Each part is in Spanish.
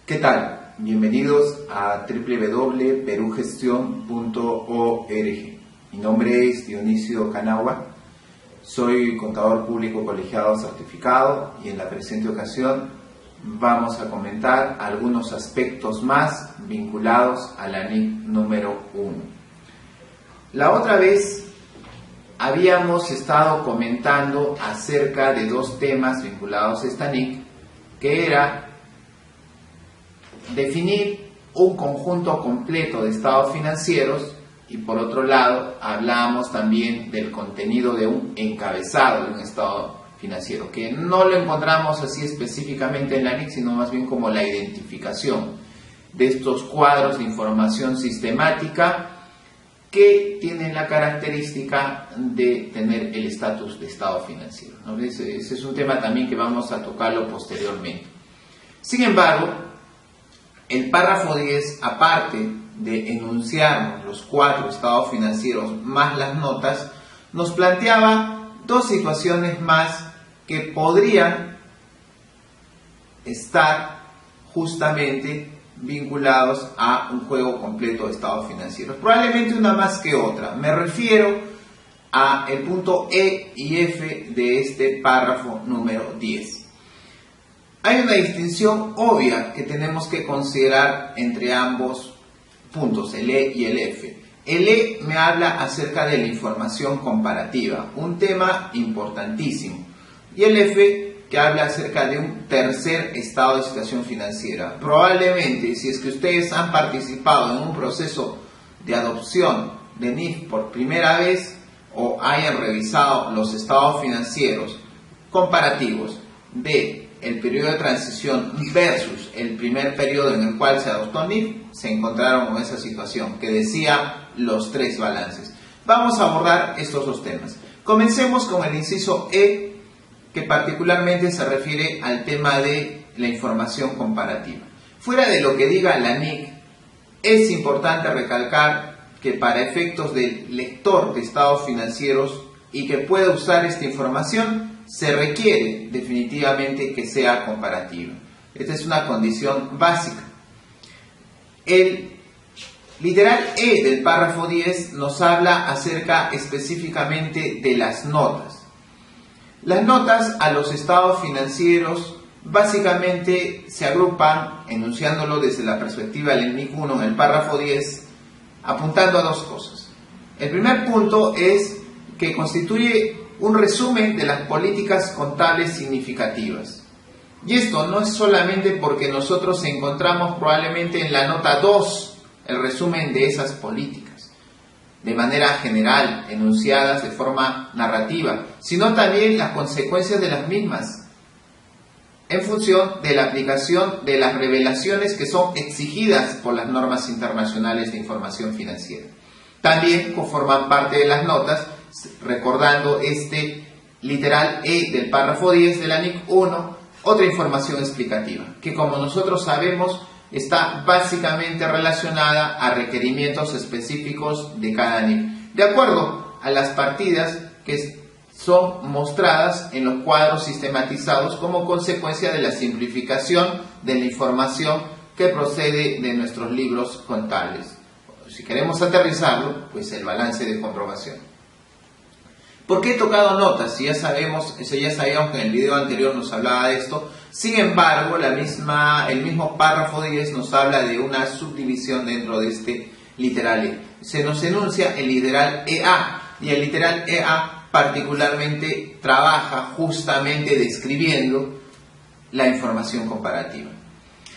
¿Qué tal? Bienvenidos a www.perugestion.org. Mi nombre es Dionisio Canagua, soy contador público colegiado certificado y en la presente ocasión vamos a comentar algunos aspectos más vinculados a la NIC número 1. La otra vez habíamos estado comentando acerca de dos temas vinculados a esta NIC, que era definir un conjunto completo de estados financieros y por otro lado hablábamos también del contenido de un encabezado de un estado financiero, que no lo encontramos así específicamente en la NIC, sino más bien como la identificación de estos cuadros de información sistemática que tienen la característica de tener el estatus de estado financiero, ¿no? Ese es un tema también que vamos a tocarlo posteriormente. Sin embargo, el párrafo 10, aparte de enunciarnos los 4 estados financieros más las notas, nos planteaba dos situaciones más que podrían estar justamente vinculados a un juego completo de estados financieros. Probablemente una más que otra. Me refiero a el punto E y F de este párrafo número 10. Hay una distinción obvia que tenemos que considerar entre ambos puntos, el E y el F. El E me habla acerca de la información comparativa, un tema importantísimo. Y el F que habla acerca de un tercer estado de situación financiera. Probablemente, si es que ustedes han participado en un proceso de adopción de NIF por primera vez o hayan revisado los estados financieros comparativos de el periodo de transición versus el primer periodo en el cual se adoptó NIF, se encontraron con esa situación que decía los 3 balances. Vamos a abordar estos dos temas. Comencemos con el inciso E, que particularmente se refiere al tema de la información comparativa. Fuera de lo que diga la NIC, es importante recalcar que para efectos del lector de estados financieros y que pueda usar esta información, se requiere definitivamente que sea comparativa. Esta es una condición básica. El literal E del párrafo 10 nos habla acerca específicamente de las notas. Las notas a los estados financieros básicamente se agrupan, enunciándolo desde la perspectiva del NIC 1 en el párrafo 10, apuntando a dos cosas. El primer punto es que constituye un resumen de las políticas contables significativas. Y esto no es solamente porque nosotros encontramos probablemente en la nota 2 el resumen de esas políticas, de manera general, enunciadas de forma narrativa, sino también las consecuencias de las mismas, en función de la aplicación de las revelaciones que son exigidas por las normas internacionales de información financiera. También forman parte de las notas, recordando este literal E del párrafo 10 de la NIC 1, otra información explicativa, que como nosotros sabemos está básicamente relacionada a requerimientos específicos de cada NIC, de acuerdo a las partidas que son mostradas en los cuadros sistematizados como consecuencia de la simplificación de la información que procede de nuestros libros contables. Si queremos aterrizarlo, pues el balance de comprobación. ¿Por qué he tocado notas? Si ya sabíamos que en el video anterior nos hablaba de esto. Sin embargo, el mismo párrafo 10 nos habla de una subdivisión dentro de este literal E. Se nos enuncia el literal EA, y el literal EA particularmente trabaja justamente describiendo la información comparativa.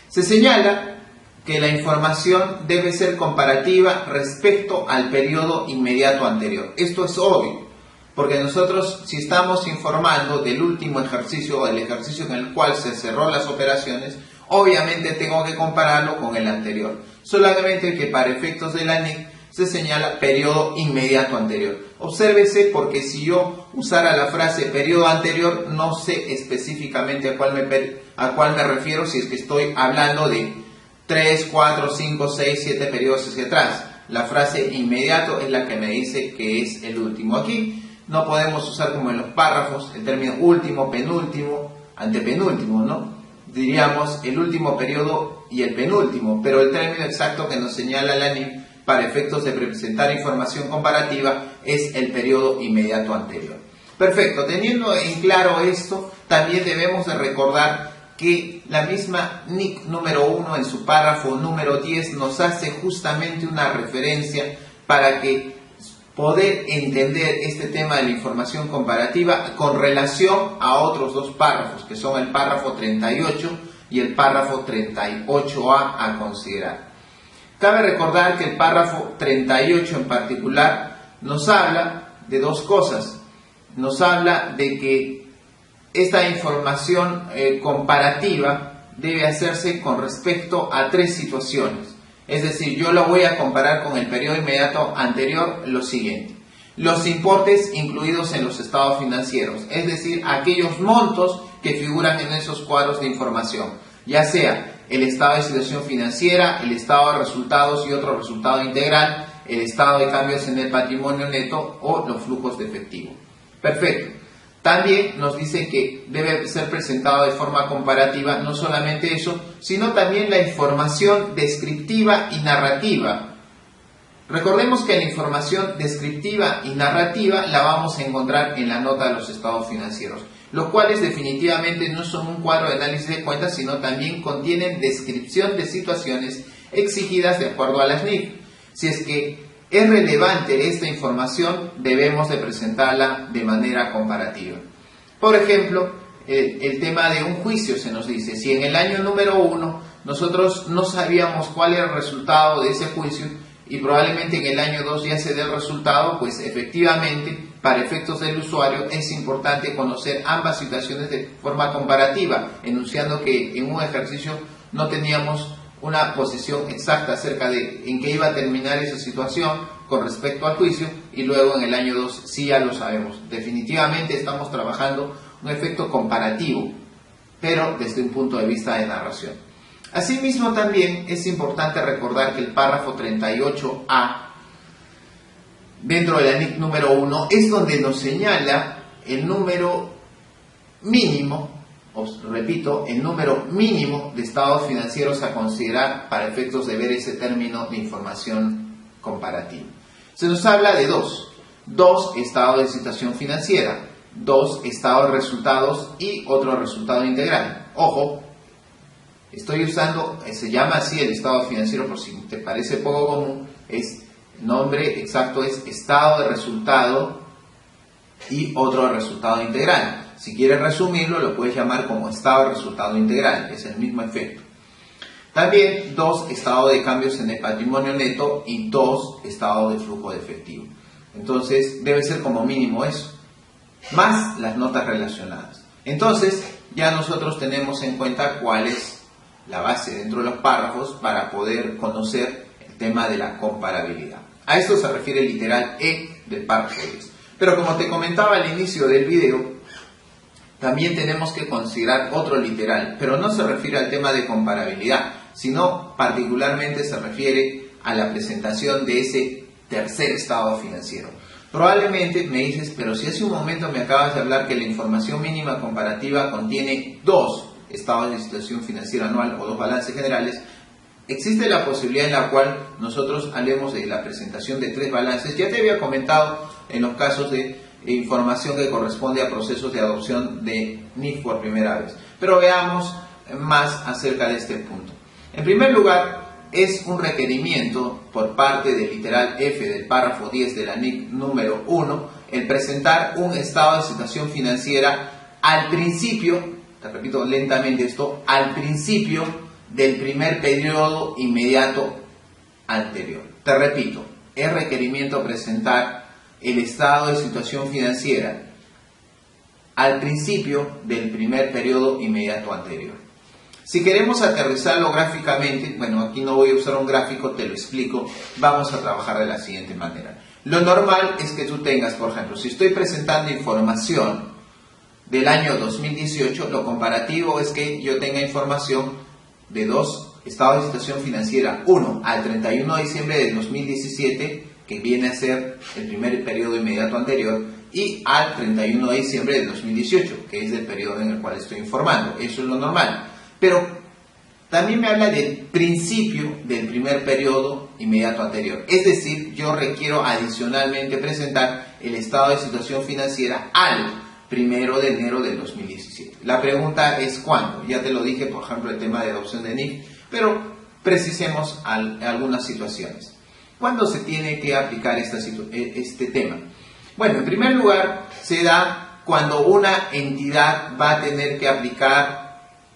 Se señala que la información debe ser comparativa respecto al periodo inmediato anterior. Esto es obvio, porque nosotros, si estamos informando del último ejercicio o del ejercicio en el cual se cerró las operaciones, obviamente tengo que compararlo con el anterior. Solamente que para efectos de la NIC se señala periodo inmediato anterior. Obsérvese, porque si yo usara la frase periodo anterior, no sé específicamente a cuál me refiero, si es que estoy hablando de 3, 4, 5, 6, 7 periodos hacia atrás. La frase inmediato es la que me dice que es el último. Aquí no podemos usar como en los párrafos el término último, penúltimo, antepenúltimo, ¿no? Diríamos el último periodo y el penúltimo, pero el término exacto que nos señala la NIF para efectos de presentar información comparativa es el periodo inmediato anterior. Perfecto, teniendo en claro esto, también debemos de recordar que la misma NIC número 1 en su párrafo número 10 nos hace justamente una referencia para que poder entender este tema de la información comparativa con relación a otros dos párrafos, que son el párrafo 38 y el párrafo 38A a considerar. Cabe recordar que el párrafo 38 en particular nos habla de dos cosas. Nos habla de que esta información comparativa debe hacerse con respecto a tres situaciones. Es decir, yo lo voy a comparar con el periodo inmediato anterior lo siguiente. Los importes incluidos en los estados financieros, es decir, aquellos montos que figuran en esos cuadros de información, ya sea el estado de situación financiera, el estado de resultados y otro resultado integral, el estado de cambios en el patrimonio neto o los flujos de efectivo. Perfecto. También nos dice que debe ser presentado de forma comparativa, no solamente eso, sino también la información descriptiva y narrativa. Recordemos que la información descriptiva y narrativa la vamos a encontrar en la nota de los estados financieros, los cuales definitivamente no son un cuadro de análisis de cuentas, sino también contienen descripción de situaciones exigidas de acuerdo a las NIF. Si es que es relevante esta información, debemos de presentarla de manera comparativa. Por ejemplo, el tema de un juicio se nos dice, si en el año número 1 nosotros no sabíamos cuál era el resultado de ese juicio y probablemente en el año 2 ya se dé el resultado, pues efectivamente, para efectos del usuario, es importante conocer ambas situaciones de forma comparativa, enunciando que en un ejercicio no teníamos una posición exacta acerca de en qué iba a terminar esa situación con respecto al juicio y luego en el año 2 sí ya lo sabemos. Definitivamente estamos trabajando un efecto comparativo, pero desde un punto de vista de narración. Asimismo también es importante recordar que el párrafo 38A dentro de la NIC número 1 es donde nos señala el número mínimo, os repito, el número mínimo de estados financieros a considerar para efectos de ver ese término de información comparativa. Se nos habla de dos estados de situación financiera, dos estados de resultados y otro resultado integral. Ojo, estoy usando, se llama así el estado financiero por si te parece poco común, el nombre exacto es estado de resultado y otro de resultado integral. Si quieres resumirlo, lo puedes llamar como estado de resultado integral, es el mismo efecto. También dos estados de cambios en el patrimonio neto y dos estados de flujo de efectivo. Entonces debe ser como mínimo eso, más las notas relacionadas. Entonces ya nosotros tenemos en cuenta cuál es la base dentro de los párrafos para poder conocer el tema de la comparabilidad. A esto se refiere el literal E del párrafo 10. Pero como te comentaba al inicio del video, también tenemos que considerar otro literal, pero no se refiere al tema de comparabilidad, sino particularmente se refiere a la presentación de ese tercer estado financiero. Probablemente me dices, pero si hace un momento me acabas de hablar que la información mínima comparativa contiene dos estados de situación financiera anual o dos balances generales, existe la posibilidad en la cual nosotros hablemos de la presentación de tres balances. Ya te había comentado en los casos de información que corresponde a procesos de adopción de NIF por primera vez. Pero veamos más acerca de este punto. En primer lugar, es un requerimiento por parte del literal F del párrafo 10 de la NIC número 1 el presentar un estado de situación financiera al principio, te repito lentamente esto, al principio del primer periodo inmediato anterior. Te repito, es requerimiento presentar el estado de situación financiera al principio del primer periodo inmediato anterior. Si queremos aterrizarlo gráficamente, bueno, aquí no voy a usar un gráfico, te lo explico, vamos a trabajar de la siguiente manera. Lo normal es que tú tengas, por ejemplo, si estoy presentando información del año 2018, lo comparativo es que yo tenga información de dos estados de situación financiera, uno al 31 de diciembre del 2017, que viene a ser el primer periodo inmediato anterior, y al 31 de diciembre del 2018, que es el periodo en el cual estoy informando. Eso es lo normal. Pero también me habla del principio del primer periodo inmediato anterior. Es decir, yo requiero adicionalmente presentar el estado de situación financiera al 1 de enero del 2017. La pregunta es ¿cuándo? Ya te lo dije, por ejemplo, el tema de adopción de NIF, pero precisemos algunas situaciones. ¿Cuándo se tiene que aplicar este tema? Bueno, en primer lugar, se da cuando una entidad va a tener que aplicar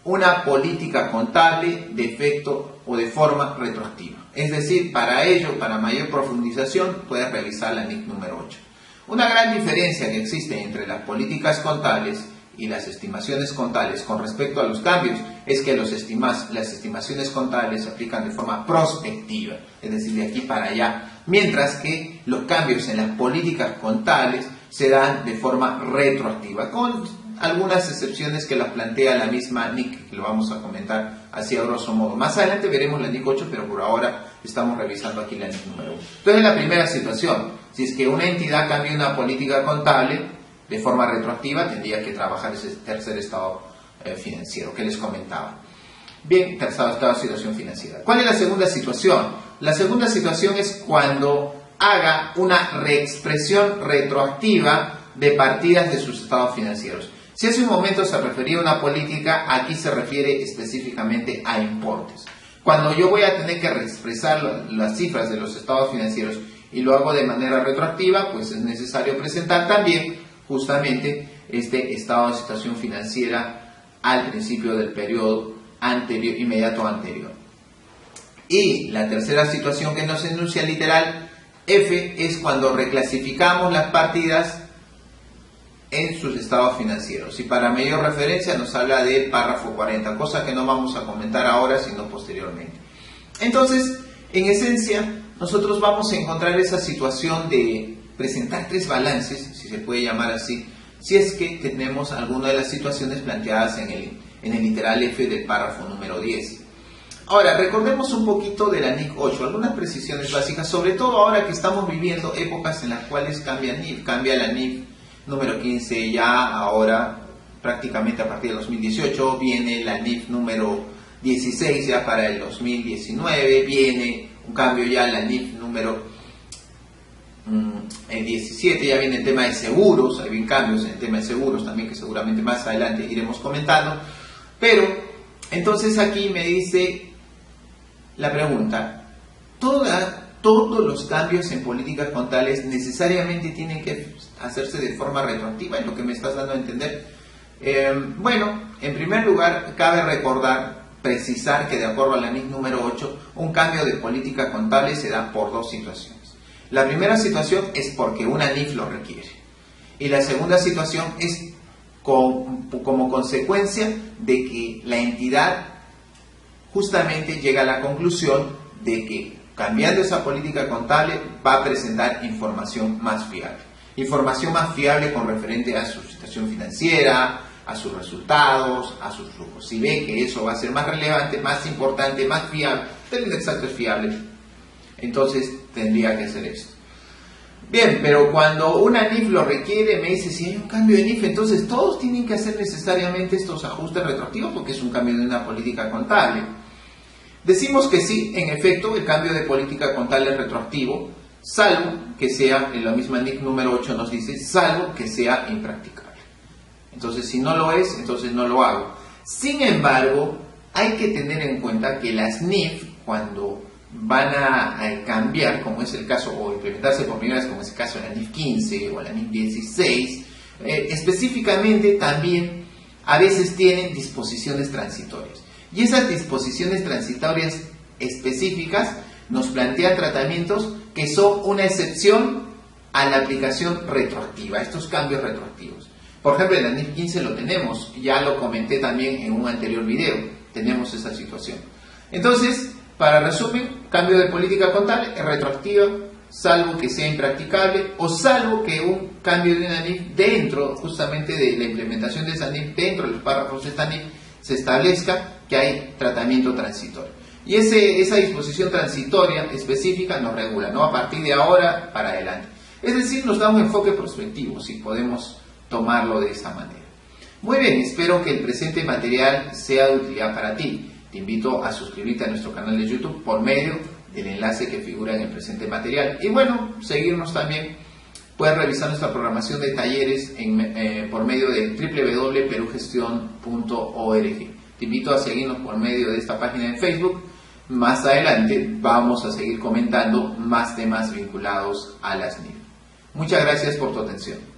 una política contable de efecto o de forma retroactiva. Es decir, para ello, para mayor profundización, puedes revisar la NIF número 8. Una gran diferencia que existe entre las políticas contables y las estimaciones contables con respecto a los cambios es que las estimaciones contables se aplican de forma prospectiva, es decir, de aquí para allá, mientras que los cambios en las políticas contables se dan de forma retroactiva, con algunas excepciones que las plantea la misma NIC, que lo vamos a comentar así a grosso modo. Más adelante veremos la NIC 8, pero por ahora estamos revisando aquí la NIC número 1. Entonces, la primera situación, si es que una entidad cambia una política contable de forma retroactiva, tendría que trabajar ese tercer estado financiero que les comentaba. Bien, tercer estado de situación financiera. ¿Cuál es la segunda situación? La segunda situación es cuando haga una reexpresión retroactiva de partidas de sus estados financieros. Si hace un momento se refería a una política, aquí se refiere específicamente a importes. Cuando yo voy a tener que reexpresar las cifras de los estados financieros y lo hago de manera retroactiva, pues es necesario presentar también justamente este estado de situación financiera al principio del periodo anterior, inmediato anterior. Y la tercera situación que nos enuncia literal F es cuando reclasificamos las partidas en sus estados financieros. Y para mayor referencia nos habla del párrafo 40, cosa que no vamos a comentar ahora, sino posteriormente. Entonces, en esencia, nosotros vamos a encontrar esa situación de presentar tres balances, si se puede llamar así, si es que tenemos alguna de las situaciones planteadas en el literal F del párrafo número 10. Ahora, recordemos un poquito de la NIC 8, algunas precisiones básicas, sobre todo ahora que estamos viviendo épocas en las cuales cambia la NIF número 15, ya ahora prácticamente a partir de 2018, viene la NIF número 16 ya para el 2019, viene un cambio ya la NIF número 17, ya viene el tema de seguros, hay bien cambios en el tema de seguros también que seguramente más adelante iremos comentando, pero entonces aquí me dice la pregunta, ¿todos los cambios en políticas contables necesariamente tienen que hacerse de forma retroactiva? Es lo que me estás dando a entender. Bueno, en primer lugar, cabe precisar que de acuerdo a la NIC número 8, un cambio de política contable se da por dos situaciones. La primera situación es porque una NIF lo requiere. Y la segunda situación es como consecuencia de que la entidad justamente llega a la conclusión de que cambiando esa política contable va a presentar información más fiable. Información más fiable con referente a su situación financiera, a sus resultados, a sus flujos. Si ve que eso va a ser más relevante, más importante, más fiable, el exacto es fiable, entonces tendría que hacer esto. Bien, pero cuando una NIF lo requiere, me dice, si hay un cambio de NIF, entonces todos tienen que hacer necesariamente estos ajustes retroactivos porque es un cambio de una política contable. Decimos que sí, en efecto, el cambio de política contable es retroactivo, salvo que sea, en la misma NIC número 8 nos dice, salvo que sea impracticable. Entonces, si no lo es, entonces no lo hago. Sin embargo, hay que tener en cuenta que las NIF, cuando van a cambiar, como es el caso, o implementarse por primera vez, como es el caso de la NIF 15 o la NIF 16, específicamente también a veces tienen disposiciones transitorias. Y esas disposiciones transitorias específicas nos plantean tratamientos que son una excepción a la aplicación retroactiva, estos cambios retroactivos. Por ejemplo, en la NIF 15 lo tenemos, ya lo comenté también en un anterior video, tenemos esa situación. Entonces, para resumen, cambio de política contable es retroactiva, salvo que sea impracticable o salvo que un cambio de una NIF dentro justamente de la implementación de esa NIF, dentro de los párrafos de esta NIF, se establezca que hay tratamiento transitorio. Y esa disposición transitoria específica nos regula, ¿no? A partir de ahora para adelante. Es decir, nos da un enfoque prospectivo, si podemos tomarlo de esa manera. Muy bien, espero que el presente material sea de utilidad para ti. Te invito a suscribirte a nuestro canal de YouTube por medio del enlace que figura en el presente material. Y bueno, seguirnos también. Puedes revisar nuestra programación de talleres por medio de www.perugestion.org. Te invito a seguirnos por medio de esta página de Facebook. Más adelante vamos a seguir comentando más temas vinculados a las NIF. Muchas gracias por tu atención.